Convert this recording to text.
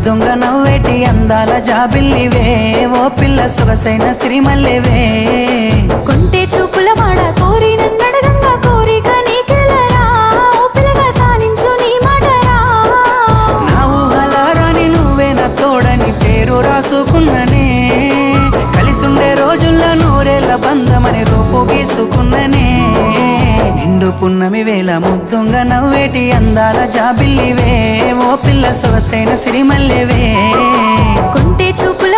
ముద్దుంగా నవ్వేటి అందాల జాబిల్లివే ఓ పిల్ల సొగసైన సిరిమల్లెవే కొంటే చూపుల వాడ కోరి నన్నడగంగా కోరిక నీకెలరా ఓ పిల్లగా సాలించు నీ మాటరా నా ఊహలారాని నువ్వే నా తోడని పేరు రాసుకున్ననే కలిసుండే రోజుల్లో నూరేళ్ల బంధమని రూపు గీసుకున్ననే నిండు పున్నమి వేళ ముద్దుంగా నవ్వేటి అందాల జాబిల్లివే ఓ పిల్ల సొగసైన సిరిమల్లెవే కొంటే చూపుల